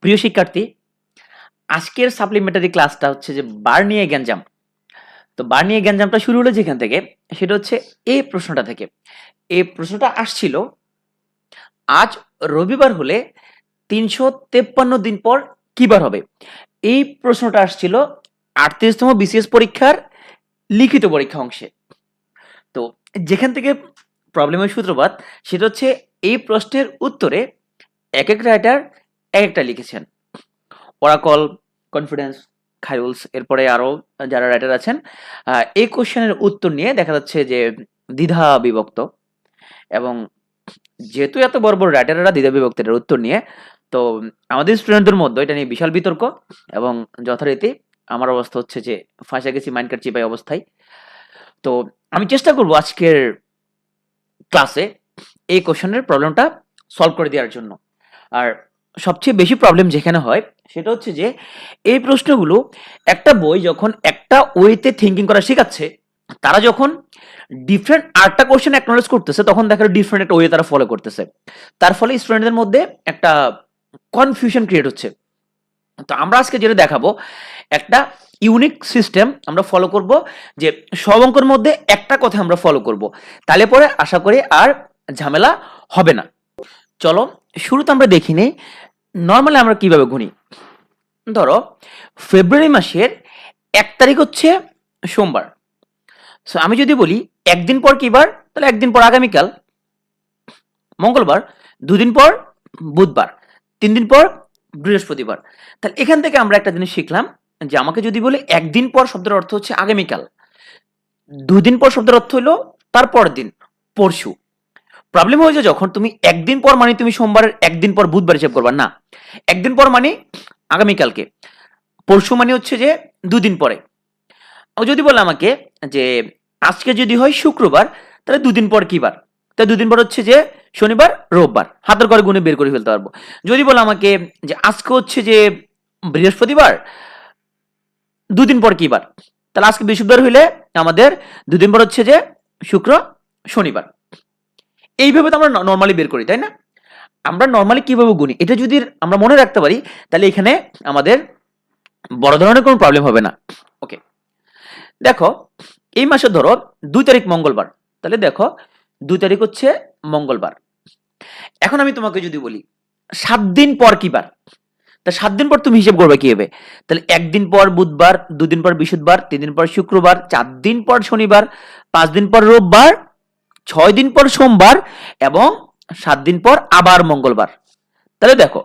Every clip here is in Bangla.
প্রিয় শিক্ষার্থী, আজকের সাপ্লিমেন্টারি ক্লাসটা হচ্ছে যে বার্নিয়া গ্যাঞ্জাম। তো বার্নিয়া গ্যাঞ্জামটা শুরু হলো যেখান থেকে, সেটা হচ্ছে এই প্রশ্নটা থেকে। এই প্রশ্নটা আসছিল, আজ রবিবার হলে ৩৫৩ দিন পর কি বার হবে? এই প্রশ্নটা আসছিল ৩৮তম বিসিএস পরীক্ষার লিখিত পরীক্ষা অংশে। তো যেখান থেকে প্রবলেমের সূত্রপাত, সেটা হচ্ছে এই প্রশ্নের উত্তরে এক এক রাইটার এক একটা লিখেছেন। ওরাকল, কনফিডেন্স, খায়রুলস, এরপরে আরো যারা রাইটার আছেন, এই কোশ্চেনের উত্তর নিয়ে দেখা যাচ্ছে যে দ্বিধা বিভক্ত। এবং যেহেতু এত বড় বড় রাইটাররা দ্বিধা বিভক্ত এটার উত্তর নিয়ে, তো আমাদের স্টুডেন্টদের মধ্যে এটা নিয়ে বিশাল বিতর্ক। এবং যথারীতি আমার অবস্থা হচ্ছে যে ফাঁসে গেছি মাইন্ড কাট চিপাই অবস্থায়। তো আমি চেষ্টা করব আজকের ক্লাসে এই কোশ্চেনের প্রবলেমটা সলভ করে দেওয়ার জন্য। আর সবচেয়ে বেশি প্রবলেম যেখানে হয় সেটা হচ্ছে যে এই প্রশ্নগুলো একটা বই যখন একটা ওয়েতে থিঙ্কিং করা শেখাচ্ছে, তারা যখন ডিফারেন্ট আরেকটা কোশ্চেন অ্যাকনোলেজ করতেছে, তখন দেখা ডিফারেন্ট একটা ওয়ে তারা ফলো করতেছে। তার ফলে স্টুডেন্টদের মধ্যে একটা কনফিউশন ক্রিয়েট হচ্ছে। তো আমরা আজকে যেটা দেখাবো, একটা ইউনিক সিস্টেম আমরা ফলো করব, যে সব অঙ্কের মধ্যে একটা কথা আমরা ফলো করব, তাহলে পরে আশা করি আর ঝামেলা হবে না। চলো শুরুতে আমরা দেখি নেই নর্মালি আমরা কিভাবে গুনি। ধরো ফেব্রুয়ারি মাসের 1 তারিখ হচ্ছে সোমবার। সো আমি যদি বলি একদিন পর কি বার, তাহলে একদিন পর আগামীকাল মঙ্গলবার, 2 দিন পর বুধবার, 3 দিন পর বৃহস্পতিবার। তাহলে এখান থেকে আমরা একটা জিনিস শিখলাম, যে আমাকে যদি বলে একদিন পর শব্দের অর্থ হচ্ছে আগামীকাল, 2 দিন পর শব্দের অর্থ হলো তারপর দিন, পরশু। প্রবলেম হয়ে যায় যখন তুমি একদিন পর মানে তুমি সোমবারের একদিন পর বুধবার হিসেব করবা না, একদিন পর মানে আগামীকালকে, পরশু মানে হচ্ছে যে 2 দিন পরে। ও যদি বলে আমাকে যে আজকে যদি হয় শুক্রবার, তাহলে 2 দিন পর কি বার, তাহলে 2 দিন পর হচ্ছে যে শনিবার, রোববার, হাতের করে গুণে বের করে ফেলতে পারবো। যদি বলে আমাকে যে আজকে হচ্ছে যে বৃহস্পতিবার, 2 দিন পর কি বার, তাহলে আজকে বৃহস্পতিবার হইলে আমাদের 2 দিন পর হচ্ছে যে শুক্র, শনিবার। এইভাবে তো আমরা নর্মালি বের করি, তাই না? আমরা নর্মালি কিভাবে গুনি এটা যদি আমরা মনে রাখতে পারি, তাহলে এখানে আমাদের বড় ধরনের কোনো প্রবলেম হবে না। ওকে, দেখো এই মাসে ধরো 2 তারিখ মঙ্গলবার, তাহলে দেখো 2 তারিখ হচ্ছে মঙ্গলবার। এখন আমি তোমাকে যদি বলি 7 দিন পর কি বার, তা 7 দিন পর তুমি হিসেব করবে কি হবে? তাহলে 1 দিন পর বুধবার, 2 দিন পর বৃহস্পতিবার, 3 দিন পর শুক্রবার, 4 দিন পর শনিবার, 5 দিন পর রোববার, 6 দিন পর সোমবার, এবং 7 দিন পর আবার মঙ্গলবার। তাহলে দেখো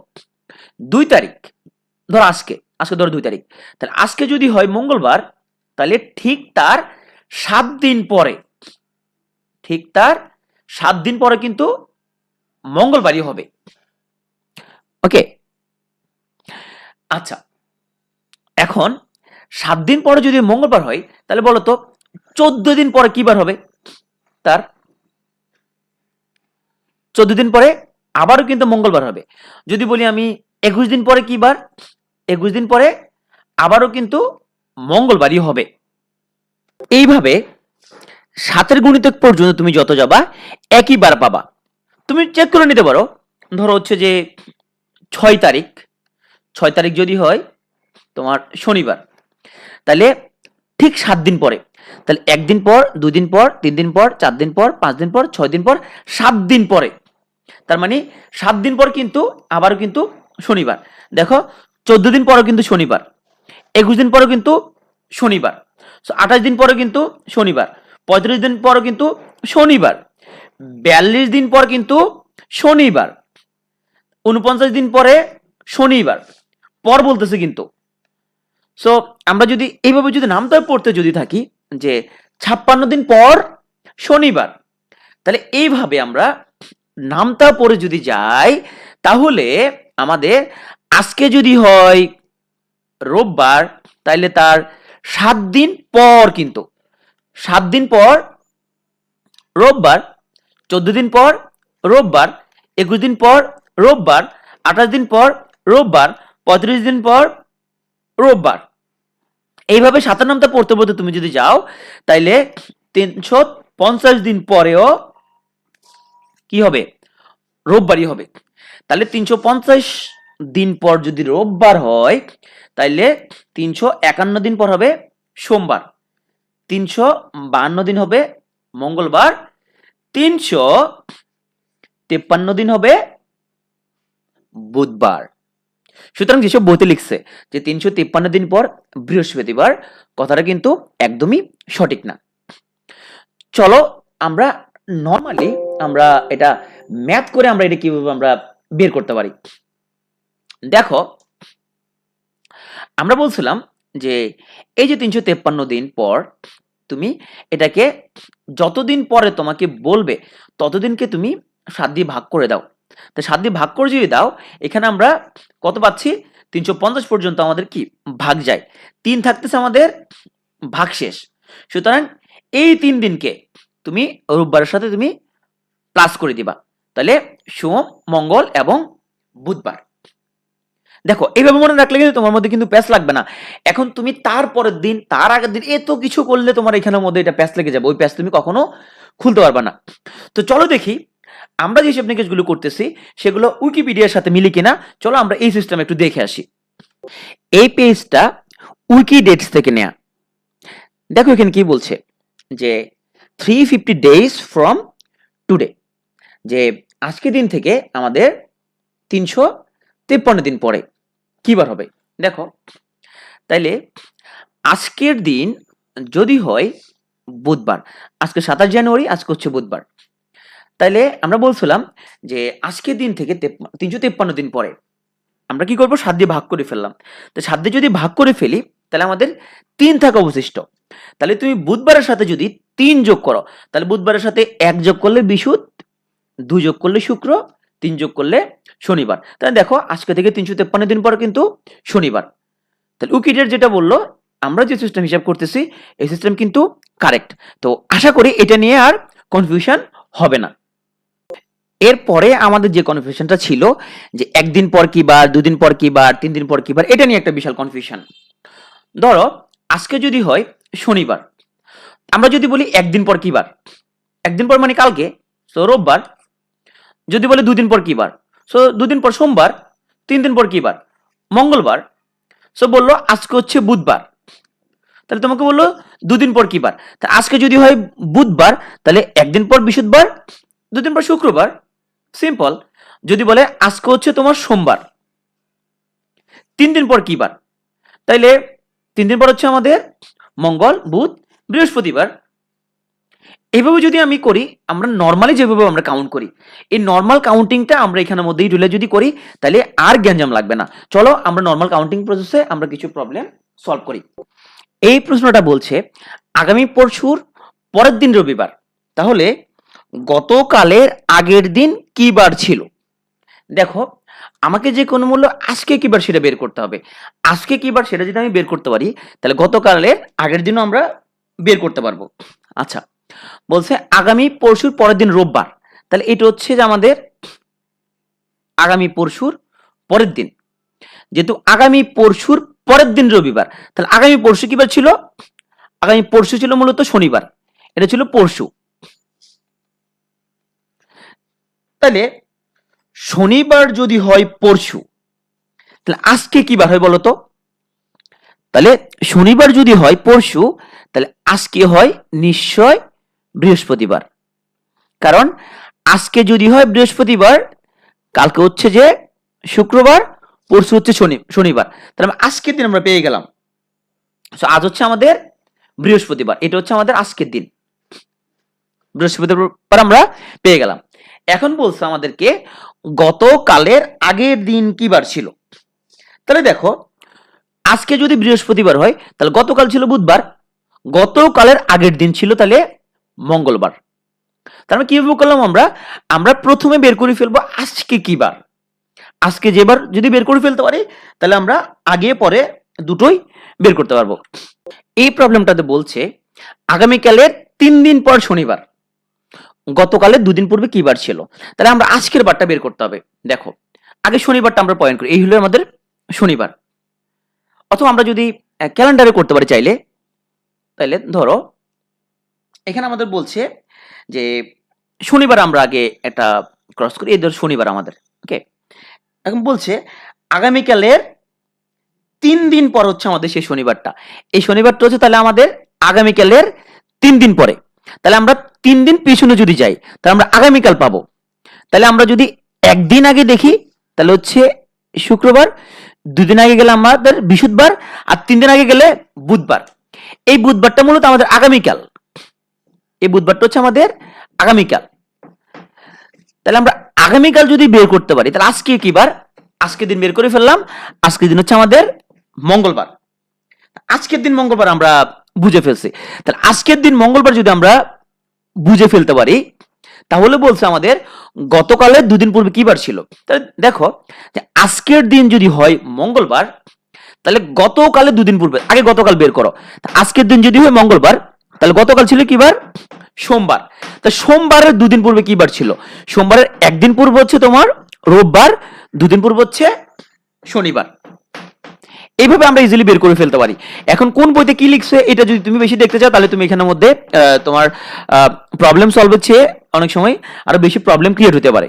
2 তারিখ, ধর আজকে আজকে ধরো 2 তারিখ, তাহলে আজকে যদি হয় মঙ্গলবার, তাহলে ঠিক তার 7 দিন পরে, ঠিক তার 7 দিন পরে কিন্তু মঙ্গলবারই হবে। ওকে, আচ্ছা, এখন 7 দিন পরে যদি মঙ্গলবার হয়, তাহলে বলো তো 14 দিন পরে কি বার হবে? তার 14 দিন পরে আবারও কিন্তু মঙ্গলবার হবে। যদি বলি আমি 21 দিন পরে কি বার, 21 দিন পরে আবারও কিন্তু মঙ্গলবারই হবে। এইভাবে 7-এর গুণিতক পর্যন্ত তুমি যত যাবা একই বার পাবা। তুমি চেক করে নিতে পারো, ধরো হচ্ছে যে 6 তারিখ, 6 তারিখ যদি হয় তোমার শনিবার, তাহলে ঠিক 7 দিন পরে, তাহলে 1 দিন পর, 2 দিন পর, 3 দিন পর, 4 দিন পর, 5 দিন পর, 6 দিন পর, 7 দিন পরে, তার মানে 7 দিন পর কিন্তু আবারও কিন্তু শনিবার। দেখো 14 দিন পরও কিন্তু শনিবার, 21 দিন পরও কিন্তু শনিবার, 28 দিন পরও কিন্তু শনিবার, 35 দিন পরও কিন্তু শনিবার, 42 দিন পর কিন্তু শনিবার, 49 দিন পরে শনিবার, পর বলতেছে কিন্তু। সো আমরা যদি এইভাবে যদি নামটা পড়তে যদি থাকি যে 56 দিন পর শনিবার, তাহলে এইভাবে আমরা নামটা পড়ে যদি যাই, তাহলে আমাদের আজকে যদি হয় রোববার, তাহলে তার 7 দিন পর কিন্তু, 7 দিন পর রোববার, 14 দিন পর রোববার, 21 দিন পর রোববার, 28 দিন পর রোববার, 35 দিন পর রোববার। এইভাবে 7-এর নামটা পড়তে পড়তে তুমি যদি যাও, তাইলে 350 দিন পরেও কি হবে? রোববারই হবে। তাহলে 350 দিন পর যদি রোববার হয়, তাইলে 351 দিন পর হবে সোমবার, 352 দিন হবে মঙ্গলবার, 353 দিন হবে বুধবার। সুতরাং যেসব বইতে লিখছে যে 353 দিন পর বৃহস্পতিবার, কথাটা কিন্তু একদমই সঠিক না। চলো আমরা নর্মালি আমরা এটা ম্যাথ করে আমরা এটা কিভাবে আমরা বের করতে পারি। দেখো, আমরা বলছিলাম যে এই যে 353 দিন পর তুমি এটাকে যতদিন পরে তোমাকে বলবে ততদিনকে তুমি 7 দিয়ে ভাগ করে দাও। তো 7 দিয়ে ভাগ করে যদি দাও, এখানে আমরা কত পাচ্ছি? 350 পর্যন্ত আমাদের কি ভাগ যায়, 3 থাকতেছে আমাদের ভাগশেষ। সুতরাং এই 3 দিনকে তুমি রোববারের সাথে তুমি প্লাস করে দিবা, তাহলে সোম, মঙ্গল এবং বুধবার। দেখো, এইভাবে মনে রাখলে কিন্তু তোমার মধ্যে কিন্তু প্যাচ লাগবে না। এখন তুমি তারপরের দিন, তার আগের দিন এত কিছু করলে তোমার এখানের মধ্যে এটা প্যাচ লেগে যাবে, ওই প্যাচ তুমি কখনো খুলতে পারবে না। তো চলো দেখি আমরা যে হিসাব নিকেশগুলো করতেছি সেগুলো উইকিপিডিয়ার সাথে মিলি কিনা। চলো আমরা এই সিস্টেম একটু দেখে আসি। এই পেজটা উইকিডেটস থেকে নেয়া। দেখো এখানে কি বলছে যে 350 ডেজ ফ্রম টুডে, যে আজকের দিন থেকে আমাদের 353 দিন পরে কি বার হবে। দেখো, তাইলে আজকের দিন যদি হয় বুধবার, আজকে 27 জানুয়ারি, আজকে হচ্ছে বুধবার, তাইলে আমরা বলছিলাম যে আজকের দিন থেকে 353 দিন পরে আমরা কি করব? 7 দিয়ে ভাগ করে ফেললাম। তো 7 দিয়ে যদি ভাগ করে ফেলি তাহলে আমাদের 3 থাকে অবশিষ্ট। তাহলে তুমি বুধবারের সাথে যদি 3 যোগ করো, তাহলে বুধবারের সাথে 1 যোগ করলে বৃহস্পতি, 2 যোগ করলে শুক্র, 3 যোগ করলে শনিবার। তাহলে দেখো আজকে থেকে 353 দিন পর কিন্তু শনিবার। তাহলে উইকিডিয়া যেটা বললো, আমরা যে সিস্টেম হিসাব করতেছি এই সিস্টেম কিন্তু কারেক্ট। তো আশা করি এটা নিয়ে আর কনফিউশন হবে না। এরপরে আমাদের যে কনফিউশনটা ছিল যে একদিন পর কি বার, দুদিন পর কি বার, 3 দিন পর কি বার, এটা নিয়ে একটা বিশাল কনফিউশন। ধরো আজকে যদি হয় শনিবার, আমরা যদি বলি একদিন পর কি বার, একদিন পর মানে কালকে, সো রোববার। যদি বলে দুদিন পর কি বার, সো দুদিন পর সোমবার। 3 দিন পর কি বার, মঙ্গলবার। সো বললো আজকে হচ্ছে বুধবার, তাহলে তোমাকে বললো দুদিন পর কি বার। তা আজকে যদি হয় বুধবার, তাহলে একদিন পর বৃহস্পতিবার, দুদিন পর শুক্রবার, সিম্পল। যদি বলে আজকে হচ্ছে তোমার সোমবার, 3 দিন পর কি বার, তাইলে 3 দিন পর হচ্ছে আমাদের মঙ্গল, বুধ, বৃহস্পতিবার। এইভাবে যদি আমি করি, আমরা নর্মালি যেভাবে আমরা কাউন্ট করি, এই নর্মাল কাউন্টিংটা আমরা এখানের মধ্যেই ঢুলে যদি করি তাহলে আর গ্যাঞ্জাম লাগবে না। চলো আমরা নর্মাল কাউন্টিং প্রসেসে আমরা কিছু প্রবলেম সলভ করি। এই প্রশ্নটা বলছে আগামী পরশুর পরের দিন রবিবার, তাহলে গতকালের আগের দিন কি বার ছিল। দেখো, আমাকে যে কোনো মূল্য আজকে কি বার সেটা বের করতে হবে। আজকে কি বার সেটা যদি আমি বের করতে পারি, তাহলে গতকালের আগের দিনও আমরা বের করতে পারবো। আচ্ছা, বলছে আগামী পরশুর পরের দিন রোববার, তাহলে এটা হচ্ছে যে আমাদের আগামী পরশুর পরের দিন। যেহেতু আগামী পরশুর পরের দিন রবিবার, তাহলে আগামী পরশু কি বার ছিল? আগামী পরশু ছিল মূলত শনিবার, এটা ছিল পরশু। তাহলে শনিবার যদি হয় পরশু, তাহলে আজকে কি বার হয় বলতো? তাহলে শনিবার যদি হয় পরশু, তাহলে আজকে হয় নিশ্চয় বৃহস্পতিবার। কারণ আজকে যদি হয় বৃহস্পতিবার, কালকে হচ্ছে যে শুক্রবার, পরশু হচ্ছে শনিবার, তাহলে আজকের দিন আমরা পেয়ে গেলাম। আজ হচ্ছে আমাদের বৃহস্পতিবার, এটা হচ্ছে আমাদের আজকের দিন, বৃহস্পতিবার আমরা পেয়ে গেলাম। এখন বলছে আমাদেরকে গতকালের আগের দিন কি বার ছিল। তাহলে দেখো, আজকে যদি বৃহস্পতিবার হয় তাহলে গতকাল ছিল বুধবার, গতকালের আগের দিন ছিল তাহলে মঙ্গলবার। তার মানে কিভাবে করলাম আমরা? আমরা প্রথমে বের করে ফেলবো আজকে কি বার। আজকে যেবার যদি বের করে ফেলতে পারি তাহলে আমরা আগে পরে দুটোই বের করতে পারবো। এই প্রবলেমটাতে বলছে আগামীকালের 3 দিন পর শনিবার, গতকালের 2 দিন পূর্বে কি বার ছিল। তাহলে আমরা আজকের বারটা বের করতে হবে। দেখো, আগে শনিবারটা আমরা পয়েন্ট করি, এই হলো আমাদের শনিবার। অথবা আমরা যদি ক্যালেন্ডারে করতে পারি চাইলে, তাহলে ধরো এখানে আমাদের বলছে যে শনিবার আমরা আগে একটা ক্রস করি, এই ধর শনিবার আমাদের, ওকে। এখন বলছে আগামীকালের 3 দিন পর হচ্ছে আমাদের সেই শনিবারটা। এই শনিবারটা হচ্ছে তাহলে আমাদের আগামীকালের 3 দিন পরে। তাহলে আমরা 3 দিন পিছনে যদি যাই তাহলে আমরা আগামীকাল পাবো। তাহলে আমরা যদি একদিন আগে দেখি তাহলে হচ্ছে শুক্রবার, 2 দিন আগে গেলে আমাদের বৃহস্পতিবার, আর 3 দিন আগে গেলে বুধবার। এই বুধবারটা মূলত আমাদের আগামীকাল। এই বুধবারটা হচ্ছে আমাদের আগামীকাল। তাহলে আমরা আগামীকাল যদি বের করতে পারি তাহলে আজকে কি বার? আজকের দিন বের করে ফেললাম। আজকের দিন হচ্ছে আমাদের মঙ্গলবার। আজকের দিন মঙ্গলবার আমরা বুঝে ফেলছি। তাহলে আজকের দিন মঙ্গলবার যদি আমরা বুঝে ফেলতে পারি তাহলে বলছে আমাদের গতকালের 2 দিন পূর্বে কি বার ছিল। তাহলে দেখো যে আজকের দিন যদি হয় মঙ্গলবার তাহলে গতকালের 2 দিন পূর্বে আগে গতকাল বের করো। আজকের দিন যদি হয় মঙ্গলবার তাহলে গতকাল ছিল কি বার? সোমবার। তা সোমবারের 2 দিন পূর্বে কি বার ছিল? সোমবারের 1 দিন পূর্বে হচ্ছে তোমার রোববার, 2 দিন পূর্বে হচ্ছে শনিবার। এইভাবে আমরা ইজিলি বের করে ফেলতে পারি। এখন কোন বইতে কি লিখছে এটা যদি তুমি বেশি দেখতে চাও তাহলে তুমি এখানের মধ্যে তোমার প্রবলেম সলভের চেয়ে অনেক সময় আরো বেশি প্রবলেম ক্রিয়েট হতে পারে।